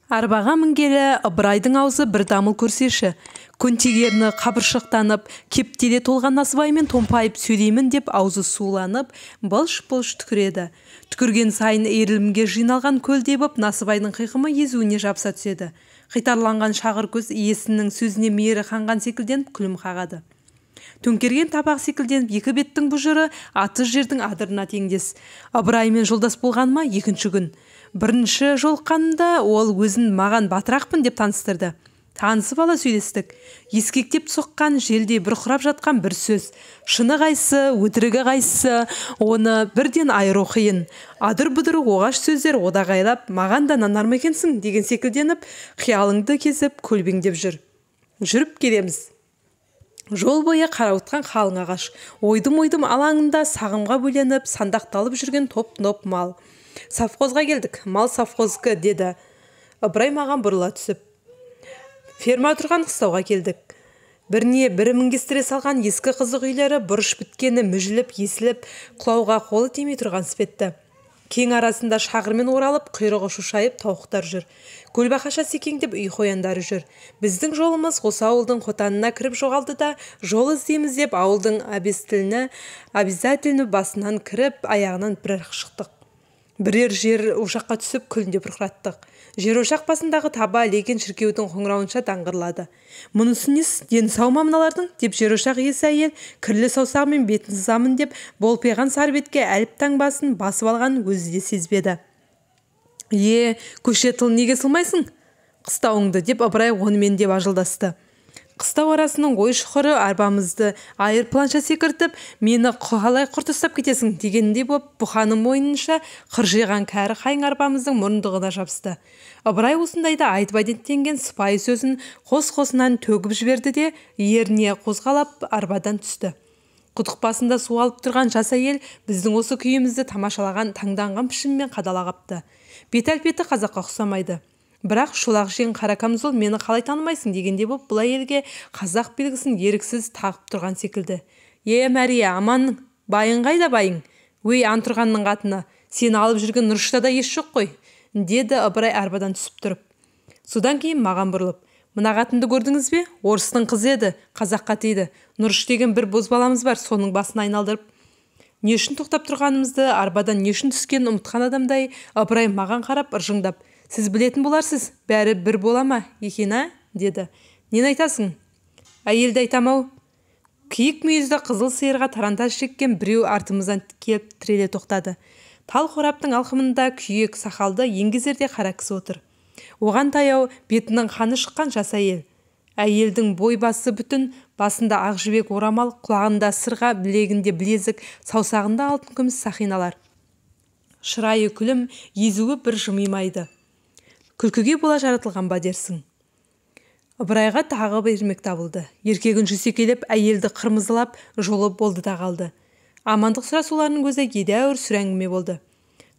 Арбаға мінгелі Ыбырайдың аузы бір дамыл көрсеші. Көнтегеріні қабыршықтанып, кептеле толған насыбаймен томпайып сөйлеймін деп аузы суланып, былш-былш түкіреді. Түкірген сайын ерілімге жиналған көлдей боп насыбайдың қиқымы езуіне жабыса түседі. Қитарланған шағыр көз иесінің сөзіне мейірі қанған секілденіп күлім қағады. Төңкерген табақ секілденіп екі беттің бұжыры аты жердің адырына теңдес. Ыбыраймен жолдас болғаныма екінші күн. Бірінші жолыққанында ол өзін маған батырақпын деп таныстырды. Танысып ала сөйлестік. Ескектеп соққан желдей бұрқырап жатқан бір сөз. Шыны қайсы, өтірігі қайсы, оны бірден айыру қиын. Адыр-бұдыр оғаш сөздер одағайлап, маған да нанар ма екенсің деген секілденіп, қиялыңды кезіп көлбеңдеп жүр. Жүріп келеміз. Жол бойы қарауытқан қалың ағаш, ойдым-ойдым алаңында сағымға бөленіп, сандақталып жүрген топ-топ мал. Совхозға келдік, мал совхозға деді. Ыбырай маған бұрыла түсіп. Ферма тұрған қыстауға келдік. Біріне бірі мінгестіре салған ескі қызық үйлері бұрыш біткені мүжіліп, есіліп, құлауға қолы тимей тұрған іспетті. Кең арасында шағырмен оралып, құйрығы шушайып тауықтар жүр. Көлбақаша секеңдеп үй қояндары жүр. Біздің жолымыз осы ауылдың қотанына кіріп жоғалды да, жол іздейміз деп ауылдың обязательно басынан кіріп, аяғынан бір шықтық. Бірер жер ошаққа түсіп күлінде бұрқыраттық. Жер ошақ басындағы таба леген шіркеудің қоңырауынша даңғырлады. Мұнысы нес, дені сау ма мыналардың деп жер ошақ иесі әйел кірлі саусағымен бетін сызамын деп болпиған сары бетке әліп таңбасын басып алған өзі де сезбеді. Көше тыл неге сылмайсың? Қыстауыңды деп Ыбырай онымен деп ажылдасты. Қыстау арасының ой шұқыры арбамызды айыр планша секіртіп, мені қалай құрт ұстап кетесің дегендей боп, бұқаның мойнынша қыржиған кәрі қайың арбамыздың мұрындығына жабысты. Ыбырай осындайда айтып әдеттенген сыпайы сөзін қос-қосынан төгіп жіберді де, еріне қозғалап арбадан түсті. Құдық басында су алып тұрған жас әйел біздің осы күйімізді тамашалаған таңданған пішінмен қадала қапты. Бет-әлпеті қазаққа ұқсамайды. Бірақ шолақ жең қара камзол мені қалай танымайсың дегенде боп, бұл әйелге қазақ белгісін еріксіз тағып тұрған секілді. Мәрия, аман, байың қайда байың? Өй, антұрғанның қатыны, сені алып жүрген Нұрыштада еш жоқ қой, деді Ыбырай арбадан түсіп тұрып. Содан кейін маған бұрылып, мына қатынды көрдіңіз бе? Орыстың қызы еді, қазаққа тиді. Нұрыш деген бір бозбаламыз бар, соның басын айналдырып. Не үшін тоқтап тұрғанымызды, арбадан не үшін түскенін ұмытқан адамдай, Ыбырай маған қарап ыржыңдап, сіз білетін боларсыз, бәрі бір бола ма екен, деді. Нені айтасың? Әйелді айтам-ау. Киік мүйізді қызыл сиырға тарантас шеккен біреу артымыздан келіп тіреле тоқтады. Тал қораптың алқымында күйек сақалды еңгезерде қара кісі отыр. Оған таяу бетінің қаны шыққан жас әйел. Әйелдің бой басы бүтін, басында ақ жібек орамал, құлағында сырға, білегінде білезік, саусағында алтын күміс сақиналар. Шырайы күлім, езуі бір жымимайды. Күлкіге бола жаратылған ба дерсің? Ыбырайға тағы бермек табылды. Еркегін жүсекелеп, әйелді қырмызылап, жолы болды да қалды. Амандық сұрасуларының көзі едәуір сүрәңгіме болды.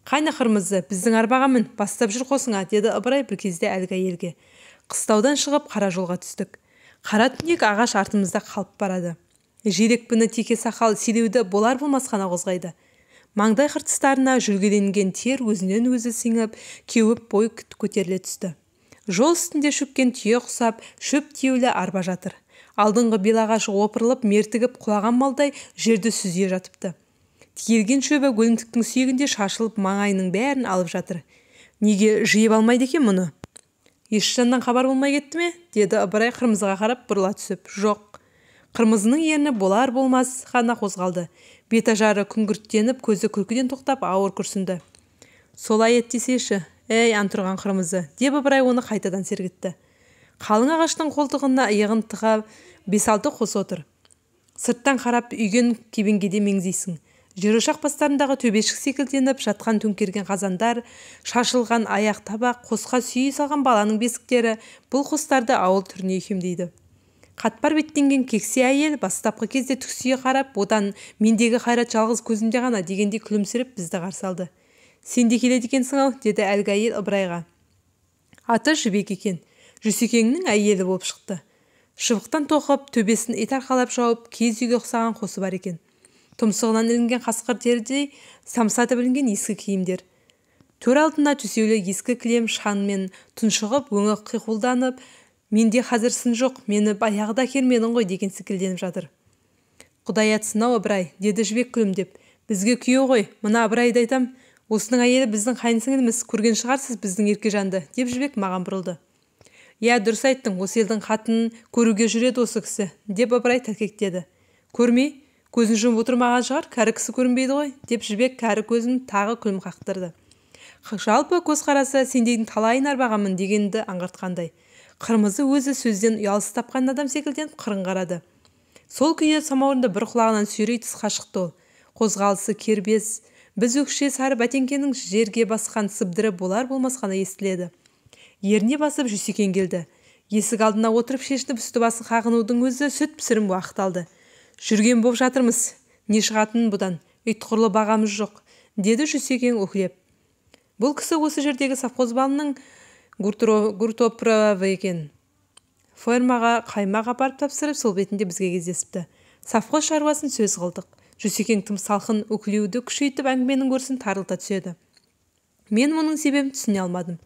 Қайны қырмызы, біздің арбаға мін, бастап жүр қосыңа, деді Ыбырай бір кезде әлгі әйелге. Қыстаудан шығып қара жолға түстік. Қара түнек ағаш артымызда қалып барады. Желекпіні теке сақал селеуді болар-болмас қана қозғайды. Маңдай қыртыстарына жүлгеленген тер өзінен өзі сіңіп, кеуіп бой көтеріле түсті. Жол үстінде шөккен түйе құсап, шөп теулі арба жатыр. Алдыңғы белағашы опырылып, мертігіп құлаған малдай жерді сүзе жатыпты. Тиелген шөбі өлімтіктің сүйегінде шашылып, маңайының бәрін алып жатыр. Неге жиып алмайды екен мұны? Ешжаннан хабар болмай кетті ме? Деді Ыбырай қырмызыға қарап бұрыла түсіп. Жоқ. Қырмызының ерні болар-болмас қана қозғалды. Бет ажары күңгірттеніп, көзі күлкіден тоқтап, ауыр күрсінді. Солай еттесеші, антұрған қырмызы, деп Ыбырай оны қайтадан сергітті. Қалың ағаштың қолтығына иығын тығап, 5-6 қос отыр. Сырттан қарап үйген кебенгеде меңзейсің. Жер ошақ бастарындағы төбешік секілденіп жатқан төңкерген қазандар, шашылған аяқ табақ, қосқа сүйей салған баланың бесіктері, бұл қостарды ауыл түріне икемдейді. Қатпар беттенген кексе әйел бастапқы кезде түксие қарап, одан мендегі қайрат жалғыз көзімде ғана дегенде күлімсіреп бізді қарсы алды. Сен де келеді екенсің-ау, деді әлгі әйел Ыбырайға. Аты Жібек екен. Жүсекеңнің әйелі болып шықты. Шыбықтан тоқып, төбесін ит арқалап жауып, киіз үйге ұқсаған қосы бар екен. Тұмсығынан ілінген қасқыр терідей самсатып ілінген ескі киімдер. Төр алдына төсеулі ескі кілем шаңмен тұншығып, өңі қиқулданып, менде қазір сын жоқ, мені баяғыда әкелмедің ғой деген секілденіп жатыр. Құдай атсын-ау, Ыбырай, деді Жібек күлімдеп. Бізге күйеу ғой, мына Ыбырайды айтам, осының әйелі біздің қайынсіңліміз, көрген шығарсыз біздің Еркежанды, деп Жібек маған бұрылды. Я, дұрыс айттың, осы елдің қатынын көруге жүреді осы кісі, деп Ыбырай тәлкектеді. Көрмей, көзін жұмып отырмаған шығар, кәрі кісі көрінбейді ғой, деп Жібек кәрі көзін тағы күлім қақтырды. Жалпы көзқарасы сендейдің талайын арбағанмын дегенді аңғартқандай. Қырмызы өзі сөзден ұялысы тапқан адам секілден қырын қарады. Сол күйі самаурынды бір құлағынан сүйрей тысқа шықты ол. Қозғалысы кербез, біз өкше сары бәтеңкенің жерге басқан сыбдыры болар болмас қана естіледі. Еріне басып Жүсекең келді. Есік алдына отырып шешініп үсті басы қағынудың өзі сүт пісірім уақыт алды. Жүрген боп жатырмыз, не шығатынын бұдан, ұйтқырлы бағамыз жоқ, деді Жүсекең өкілеп. Бұл кісі осы жердегі совхоз балының Гуртопровы екен. Фермаға қаймақ апарып тапсырып, сол бетінде бізге кездесіпті. Совхоз шаруасын сөз қылдық. Жүсекең тым салқын өкілеуді күшейтіп әңгіменің өрісін тарылта түседі. Мен мұның себебін түсіне алмадым.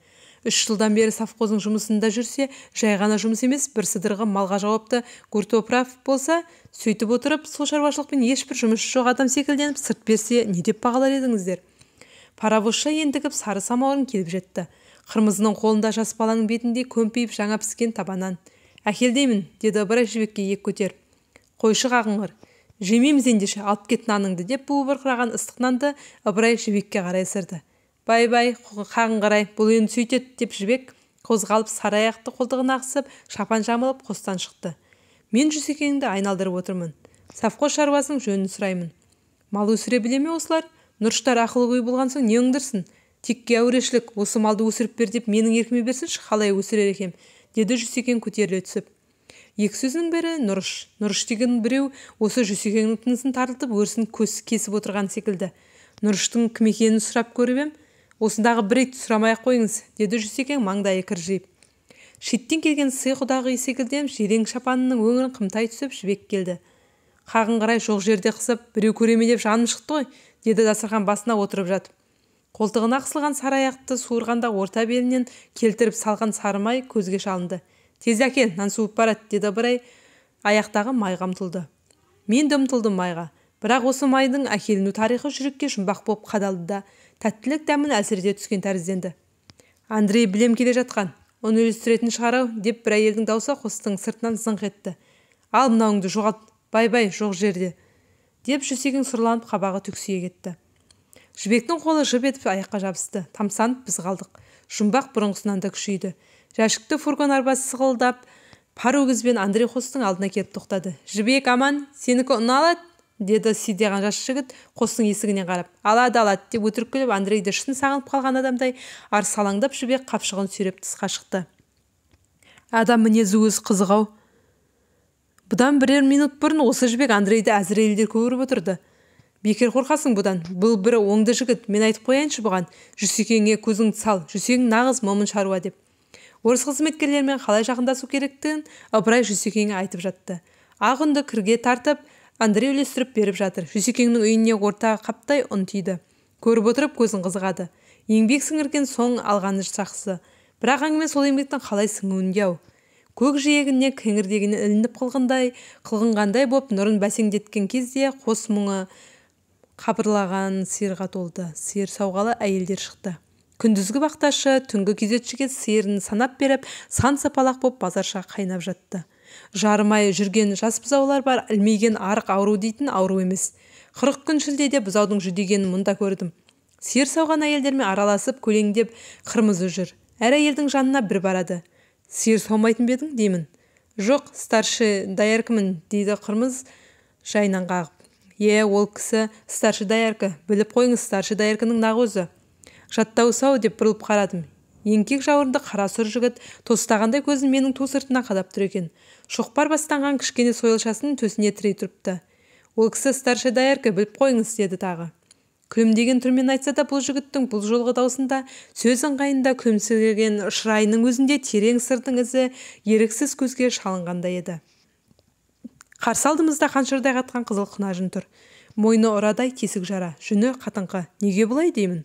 3 жылдан бері совхоздың жұмысында жүрсе, жай ғана жұмыс емес, бір сыдырғы малға жауапты Гуртоправ болса, сөйтіп отырып, сол шаруашылықпен ешбір жұмысы жоқ адам секілденіп сырт берсе, не деп бағалар едіңіздер? Паровозша ентігіп сары самаурын келіп жетті. Қырмызының қолында жас баланың бетінде көмпейіп жаңа піскен табанан. Әкелдеймін, деді Ыбырай Жібекке ек көтер. Қойшы қағыңғыр. Жемейміз ендеше, алып кет наныңды, деп буы бұрқыраған ыстық нанды Ыбырай Жібекке қарай ысырды. Бай-бай, қағың қарай, бұл енді сөйтеді, деп Жібек қозғалып сары аяқты қолтығына қысып, шапан жамылып қостан шықты. Мен Жүсекеңді айналдырып отырмын. Совхоз шаруасының жөнін сұраймын. Мал өсіре біле ме осылар? Нұрыштар ақылы ой болған соң не өңдірсін? Текке әурешілік, осы малды өсіріп бер деп менің еркіме берсінші, қалай өсірер екем, деді Жүсекең көтеріле түсіп. Екі сөзінің бірі Нұрыш. Нұрыш деген біреу осы Жүсекеңнің тынысын тарылтып, өрісін кесіп отырған секілді. Нұрыштың кім екенін сұрап көріп ем, осындағы бір ит сұрамай-ақ қойыңыз, деді Жүсекең маңдайы кіржиіп. Шеттен келген сый құдағы секілден жирен шапанының өңірін қымтай түсіп Жібек келді. Қағын қарай жоқ жерде қысып, біреу көреме деп жаным шықты ғой, деді дастархан басына отырып жатып. Қолтығына қысылған сары аяқты суырғанда орта белінен келтіріп салған сары май көзге шалынды. Тез әкел, нан суып барады, деді Ыбырай аяқтағы майға ұмтылды. Мен де ұмтылдым майға. Бірақ осы майдың әкеліну тарихы жүрекке жұмбақ боп қадалды да, тәттілік дәмін әсірде түскен тәрізденді. Андрей білем келе жатқан, оны үлестіретін шығарау, деп бір әйелдің даусы қостың сыртынан зыңқ етті. Ал мынауыңды жоғалт, бай-бай, жоқ жерде, деп Жүсекең сұрланып қабағы түксие кетті. Жібектің қолы жып етіп аяққа жабысты. Тамсанып біз қалдық. Жұмбақ бұрынғысынан да күшейді. Жәшікті фургон арбасы сығылдап, пар өгізбен Андрей қостың алдына келіп тоқтады. Жібек, аман, сенікі ұна алады, деді сидиған жас жігіт қостың есігінен қарап. Алады, деп өтірік күліп, Андрейді шын сағынып қалған адамдай арсалаңдап Жібек қапшығын сүйреп тысқа шықты. Адам мінезі өз қызық-ау. Бұдан бірер минут бұрын осы Жібек Андрейді әзірейілдер көріп отырды. Бекер қорқасың бұдан, бұл бір оңды жігіт, мен айтып қояйыншы бұған, Жүсекеңе көзіңді сал, Жүсекең нағыз момын шаруа деп. Орыс қызметкерлермен қалай жақындасу керектігін Ыбырай Жүсекеңе айтып жатты. Ақ үнді кірге тартып, Андрей үлестіріп беріп жатыр. Жүсекеңнің үйіне орта қаптай ұн тиді. Көріп отырып көзін қызығады. Еңбек сіңірген соң алғаны жақсы. Бірақ әңгіме сол еңбектің қалай сіңуінде ау. Көк жиегіне кеңірдегіне ілініп қылғынғандай боп нұрын бәсеңдеткен кезде қос мұңы қабырлаған сиырға толды. Сиыр сауғалы әйелдер шықты. Күндізгі бақташы түнгі күзетшіге сиырын санап беріп, сан сапалақ боп базарша қайнап жатты. Жарымай жүрген жас бұзаулар бар, ілмейген арық ауру дейтін ауру емес. 40 күн шілдеде бұзаудың жүдегенін мұнда көрдім. Сиыр сауған әйелдермен араласып, көлеңдеп қырмызы жүр. Әр әйелдің жанына бір барады. Сиыр саумайтын бедің деймін. Жоқ, старший даяркімін, дейді қырмыз жайнан қағып. Ол кісі старший даяркі, біліп қойыңыз, старший даяркінің нақ өзі. Жаттау сау деп бұрылып қарадым. Еңкек жауырынды қара сұр жігіт тостағандай көзін менің ту сыртына қадап тұр екен. Шоқпар бастанған кішкене сойылшасын төсіне тірей тұрыпты. Ол кісі старший даяркі, біліп қойыңыз, деді тағы. Күлімдеген түрмен айтса да, бұл жігіттің бұл жолғы даусында, сөз ыңғайында күлімсіреген шырайының өзінде терең сырдың ізі еріксіз көзге шалынғандай еді. Қарсы алдымызда қаншырдай қатқан қызыл құнажын тұр. Мойны ұрадай тесік жара, жүні қатыңқы. Неге бұлай деймін?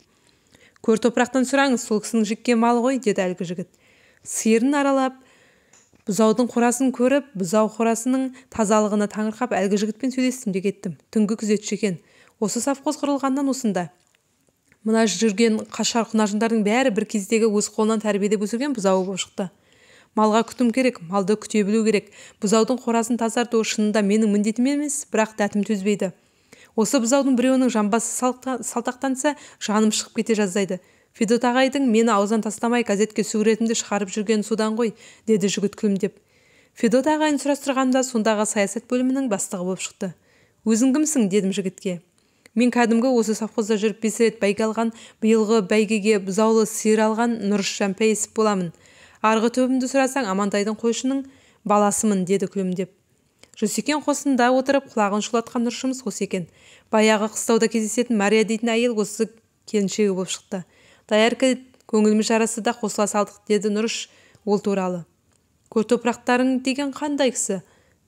Көр топырақтан сұраңыз, сол кісінің жеккен малы ғой, деді әлгі жігіт. Сиырын аралап, бұзаудың қорасын көріп, бұзау қорасының тазалығына таңырқап, әлгі жігітпен сөйлестім де кеттім. Түнгі күзетші екен. Осы совхоз құрылғаннан осында. Мына жүрген қашар құнажындардың бәрі бір кездегі өз қолынан тәрбиелеп өсірген бұзауы болып шықты. Малға күтім керек, малды күте білу керек. Бұзаудың қорасын тазарту шынында менің міндетім емес, бірақ дәтім төзбейді. Осы бұзаудың біреуінің жамбасы салтақтанса, жаным шығып кете жаздайды. Федот ағайдың мені аузан тастамай газетке сүгіретімді шығарып жүрген содан ғой, деді жігіт күлімдеп. Федот ағайын сұрастырғанда сондағы саясат бөлімінің бастығы болып шықты. Өзің кімсің, дедім жігітке. Мен кәдімгі осы совхозда жүріп 5 рет бәйге алған, биылғы бәйгеге бұзаулы сиыр алған Нұрыш Жәмпейісов боламын. Арғы төбімді сұрасаң, Амантайдың қойшының баласымын, деді күлімдеп. Жүсекен қосында отырып құлағын шулатқан Нұрышымыз осы екен. Баяғы қыстауда кездесетін Мария дейтін әйел осы келіншегі болып шықты. Даярка көңіліміз жарасы да қосыла салдық, деді Нұрыш ол туралы. Көр топырақтарың деген қандай кісі,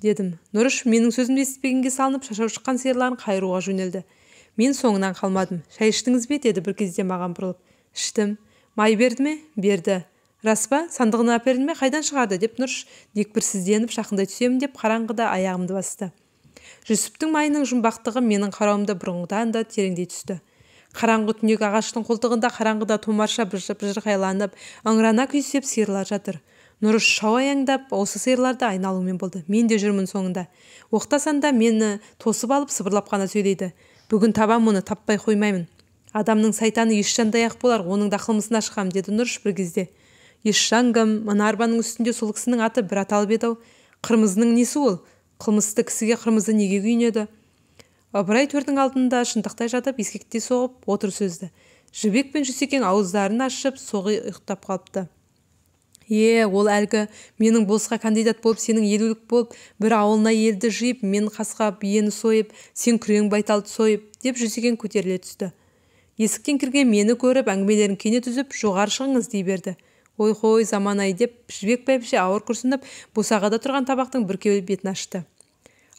дедім. Нұрыш менің сөзімді естіпегенге салынып шашау шыққан сиырларын қайыруға жөнелді. Мен соңынан қалмадым. Шай іштіңіз бе, деді бір кезде маған бұрылып. Іштім. Май берді ме? Берді. Рас па? Сандығына әперді ме? Қайдан шығарды? Деп Нұрыш декпірсізденіп жақындай түсемін деп қараңғыда аяғымды басты. Жүсіптің майының жұмбақтығы менің қарауымда бұрынғыдан да тереңдей түсті. Қараңғы түнек ағаштың қолтығында қараңғыда томарша быжырқайланып, ыңырана күйсеп сиырлар жатыр. Нұрыш шау аяңдап осы сиырларды айналумен болды. Мен де жүрмін соңында. Оқтасанда мені тосып алып сыбырлап қана сөйлейді. Бүгін табам оны, таппай қоймаймын. Адамның сайтаны ешжандай ақ болар, оның да қылмысын ашқам, деді Нұрыш бір кезде. Ешжан кім? Мына арбаның үстінде сол кісінің аты бір аталып еді ау. Қырмызының несі ол? Қылмысты кісіге қырмызы неге күйінеді? Ыбырай төрдің алдында шынтақтай жатып, ескекте соғып отыр сөзді. Жібек пен Жүсекең ауыздарын ашып, соғы ұйықтап қалыпты. Ол әлгі менің болысқа кандидат болып, сенің елулік болып, бір ауылына елді жиып, мен қасқа биені сойып, сен күрең байталды сойып, деп Жүсекең көтеріле түсті. Есіктен кірген мені көріп, әңгімелерін кенет үзіп, жоғары шығыңыз дей берді. Ой қой заман-ай деп Жібек бәйбіше ауыр күрсініп, босағада тұрған табақтың бір кеуел бетін ашты.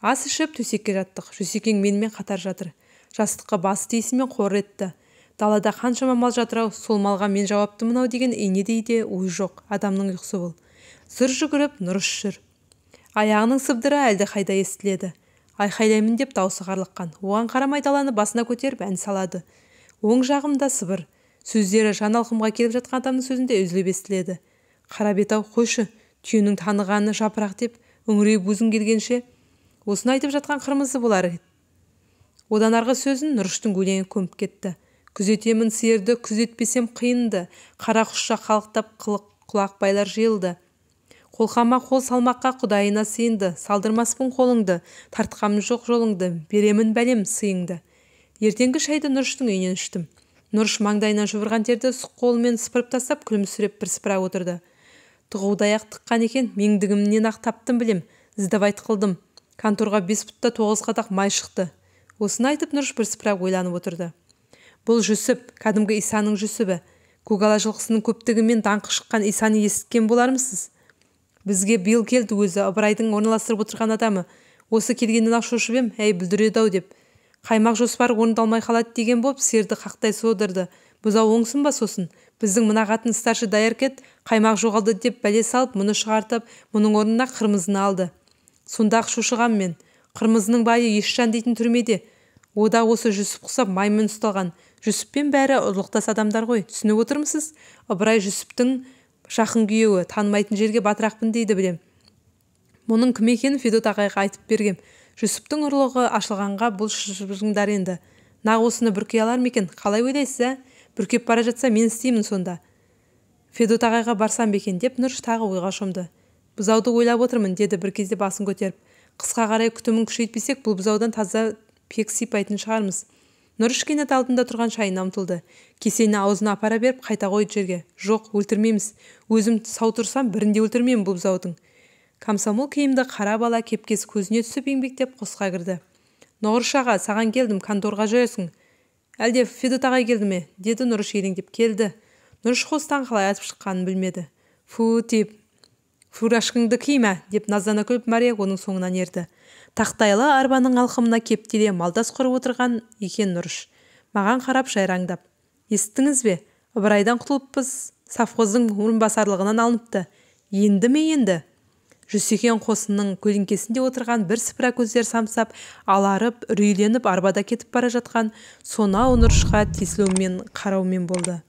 Ас ішіп төсекке жаттық. Жүсекең менімен қатар жатыр. Жастыққа басы тиісімен қор етті. Далада қаншама мал жатыр ау, сол малға мен жауаптымын ау деген енедейде ой жоқ. Адамның ұйқысы бұл. Зыр жүгіріп Нұрыш жүр. Аяғының сыбдыры әлде қайда естіледі. Айқайлаймын деп даусы қарлыққан. Оған қарамай даланы басына көтеріп ән салады. Оң жағымда сыбыр. Сөздері жан алқымға келіп жатқан адамның сөзінде үзіліп естіледі. Қара бет ау, қойшы, түйенің танығаны жапырақ деп үңірейіп өзің келгенше осыны айтып жатқан қырмызы болар. Одан арғы сөзін Нұрыштың өлеңі көміп кетті. Күзетемін сиырды, күзетпесем қиынды. Қара құшша қалықтап құлақ байлар жиылды. Қолқама қол салмаққа құдайына сыйынды. Салдырмаспын қолыңды, тартқам жоқ жолыңды, беремін бәлем сыйыңды. Ертеңгі шайды Нұрыштың үйінен іштім. Нұрыш маңдайынан шұбырған терді сұқ қолымен сыпырып тастап, күлімсіреп бір сыпыра отырды. Тұғудай ақ тыққан екен, меңдігімнен ақ таптым білем. Здавайт қылдым. Конторға 5 пұтта 9 қадақ май шықты. Осыны айтып Нұрыш бір сыпыра ойланып отырды. Бұл Жүсіп, кәдімгі Исаның Жүсібі. Көкала жылқысының көптігімен даңқы шыққан Исаны естіген болармысыз? Бізге биыл келді өзі, Ыбырайдың орналастырып отырған адамы. Осы келгеннен ақ шошып ем, әй бүлдіреді-ау деп. Қаймақ жоспар орындалмай қалады деген болып, сиырды қақтай содырды. Бұзау оңсын ба сосын? Біздің мына қатын старшы Даяркет қаймақ жоғалды деп бәле салып, мұны шығартып, мұның орнына қырмызыны алды. Сонда-ақ шошығам мен. Қырмызының байы Ешжан дейтін түрмеде. Ода осы Жүсіп құсап маймен ұсталған. Жүсіппен бәрі ұрлықтас адамдар ғой. Түсініп отырмысыз? Ыбырай Жүсіптің жақын күйеуі, танымайтын жерге батырақпын дейді білем. Мұның кім екенін Федот ағайға айтып бергем. Жүсіптің ұрлығы ашылғанға бұл шыжыңдар енді. Нақ осыны бүркей алар ма екен? Қалай ойлайсыз, бүркеп бара жатса мен істеймін сонда. Федот ағайға барсам бекен деп Нұрыш тағы ойға шомды. Бұзауды ойлап отырмын, деді бір кезде басын көтеріп. Қысқа қарай күтімін күшейтпесек, бұл бұзаудан таза пек сипайтын шығармыз. Нұрыш кенет алдында тұрған шайына ұмтылды. Кесені аузына апара беріп қайта қойды жерге. Жоқ, өлтірмейміз. Өзім сау тұрсам, бірінде өлтірмеймін бұл бұзаудың. Комсомол киімді қара бала кепкесі көзіне түсіп еңбектеп қосқа кірді. Нұрыш аға, саған келдім, конторға жүресің. Әлде Федот ағай келді ме? Деді Нұрыш елеңдеп. Келді. Нұрыш қостан қалай атып шыққанын білмеді. Тип. Фурашкыңды киме, деп наздана күліп Мария оның соңынан ерді. Тақтайлы арбаның алқымына кептеле малдас құрып отырған екен Нұрыш. Маған қарап жайраңдап. Естіңіз бе? ыбырайдан құтылыппыз, совхоздың орынбасарлығынан алыныпты. Енді ме енді? Жүсекең қосынның көлеңкесінде отырған бір сыпыра көздер самсап, аларып, үрейленіп арбада кетіп бара жатқан сонау нұрышқа тесілумен қараумен болды.